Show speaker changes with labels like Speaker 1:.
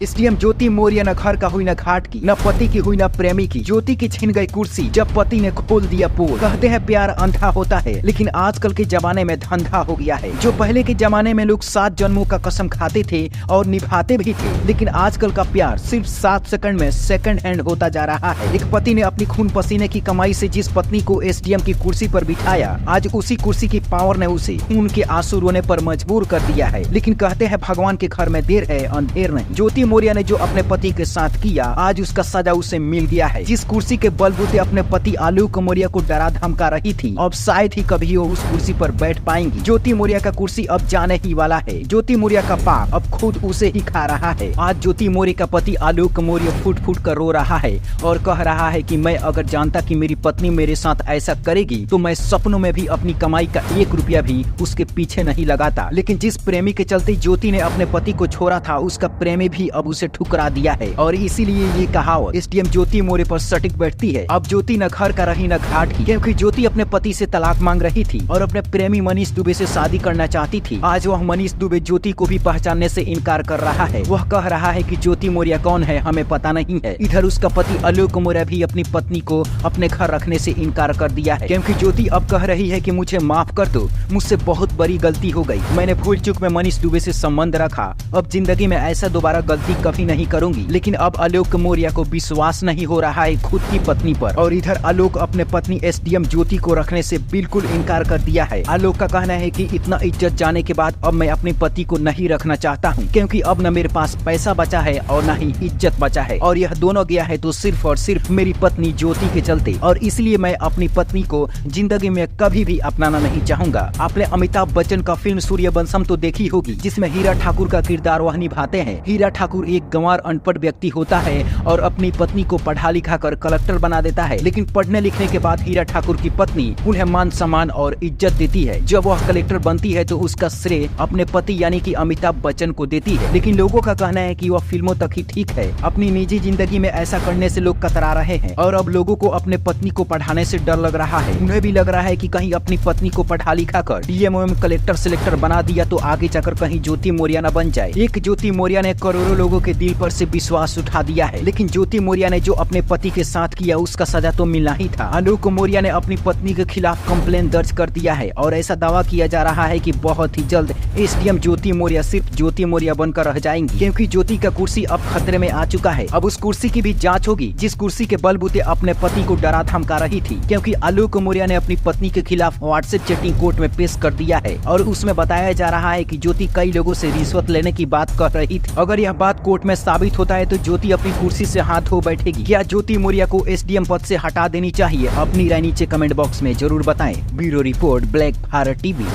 Speaker 1: SDM ज्योति मौर्य न घर का हुई न घाट की, न पति की हुई न प्रेमी की। ज्योति की छिन गई कुर्सी जब पति ने खोल दिया पोल। कहते हैं प्यार अंधा होता है, लेकिन आजकल के जमाने में धंधा हो गया है। जो पहले के जमाने में लोग 7 जन्मों का कसम खाते थे और निभाते भी थे, लेकिन आजकल का प्यार सिर्फ 7 सेकंड में सेकंड हैंड होता जा रहा है। एक पति ने अपनी खून पसीने की कमाई से जिस पत्नी को एसडीएम की कुर्सी पर बिठाया, आज उसी कुर्सी की पावर ने उसे खून के आंसू रोने पर मजबूर कर दिया है। लेकिन कहते हैं भगवान के घर में देर है अंधेर नहीं। ज्योति मौर्य ने जो अपने पति के साथ किया, आज उसका सजा उसे मिल गया है। जिस कुर्सी के बलबूते अपने पति आलोक मौर्य को डरा धमका रही थी, अब शायद ही कभी वो उस कुर्सी पर बैठ पाएंगी। ज्योति मौर्य का कुर्सी अब जाने ही वाला है। ज्योति मौर्य का पाप अब खुद उसे ही खा रहा है। आज ज्योति मौर्य का पति आलोक मौर्य फुट फुट कर रो रहा है और कह रहा है कि मैं अगर जानता कि मेरी पत्नी मेरे साथ ऐसा करेगी तो मैं सपनों में भी अपनी कमाई का 1 रुपया भी उसके पीछे नहीं लगाता। लेकिन जिस प्रेमी के चलते ज्योति ने अपने पति को छोड़ा था, उसका प्रेमी भी अब उसे ठुकरा दिया है। और इसीलिए ये कहावत एसडीएम ज्योति मौर्य पर सटीक बैठती है। अब ज्योति न घर का रही न घाट की, क्योंकि ज्योति अपने पति से तलाक मांग रही थी और अपने प्रेमी मनीष दुबे से शादी करना चाहती थी। आज वह मनीष दुबे ज्योति को भी पहचानने से इनकार कर रहा है। वह कह रहा है कि ज्योति मौर्य कौन है हमें पता नहीं है। इधर उसका पति आलोक मौर्य भी अपनी पत्नी को अपने घर रखने से इनकार कर दिया है, क्योंकि ज्योति अब कह रही है कि मुझे माफ कर दो, मुझसे बहुत बड़ी गलती हो गई। मैंने भूल चूक में मनीष दुबे से संबंध रखा, अब जिंदगी में ऐसा दोबारा गलती कभी नहीं करूंगी। लेकिन अब आलोक मौर्य को विश्वास नहीं हो रहा है खुद की पत्नी पर, और इधर आलोक अपने पत्नी एसडीएम ज्योति को रखने से बिल्कुल इनकार कर दिया है। आलोक का कहना है कि इतना इज्जत जाने के बाद अब मैं अपने पति को नहीं रखना चाहता हूँ, क्योंकि अब न मेरे पास पैसा बचा है और न ही इज्जत बचा है, और यह दोनों गया है तो सिर्फ और सिर्फ मेरी पत्नी ज्योति के चलते। और इसलिए मैं अपनी पत्नी को जिंदगी में कभी भी अपनाना नहीं चाहूंगा। आपने अमिताभ बच्चन का फिल्म सूर्यवंशम तो देखी होगी, जिसमें हीरा ठाकुर का किरदार वह निभाते हैं। हीरा ठाकुर एक गंवार अनपढ़ व्यक्ति होता है और अपनी पत्नी को पढ़ा लिखा कर कलेक्टर बना देता है। लेकिन पढ़ने लिखने के बाद हीरा ठाकुर की पत्नी उन्हें मान सम्मान और इज्जत देती है। जब वह कलेक्टर बनती है तो उसका श्रेय अपने पति यानी कि अमिताभ बच्चन को देती है। लेकिन लोगों का कहना है कि वह फिल्मों तक ही ठीक है, अपनी निजी जिंदगी में ऐसा करने से लोग कतरा रहे हैं और अब लोगों को अपने पत्नी को पढ़ाने से डर लग रहा है। उन्हें भी लग रहा है कि कहीं अपनी पत्नी को पढ़ा लिखा कर डीएम कलेक्टर सिलेक्टर बना दिया तो आगे जाकर कहीं ज्योति मौर्य न बन जाए। एक ज्योति मौर्य ने करोड़ों लोगों के दिल पर से विश्वास उठा दिया है, लेकिन ज्योति मौर्य ने जो अपने पति के साथ किया उसका सजा तो मिलना ही था। आलोक मौर्य ने अपनी पत्नी के खिलाफ कंप्लेन दर्ज कर दिया है और ऐसा दावा किया जा रहा है कि बहुत ही जल्द एसडीएम ज्योति मौर्य सिर्फ ज्योति मौर्य बनकर रह जाएंगी, क्योंकि ज्योति का कुर्सी अब खतरे में आ चुका है। अब उस कुर्सी की भी जांच होगी जिस कुर्सी के बलबूते अपने पति को डरा धमका रही थी, क्योंकि आलोक मौर्य ने अपनी पत्नी के खिलाफ व्हाट्सएप चैटिंग कोर्ट में पेश कर दिया है और उसमें बताया जा रहा है कि ज्योति कई लोगों से रिश्वत लेने की बात कर रही थी। अगर यह बात कोर्ट में साबित होता है तो ज्योति अपनी कुर्सी से हाथ धो बैठेगी। क्या ज्योति मौर्य को एसडीएम पद से हटा देनी चाहिए? अपनी राय नीचे कमेंट बॉक्स में जरूर बताएं। Bureau report, black Bharat TV.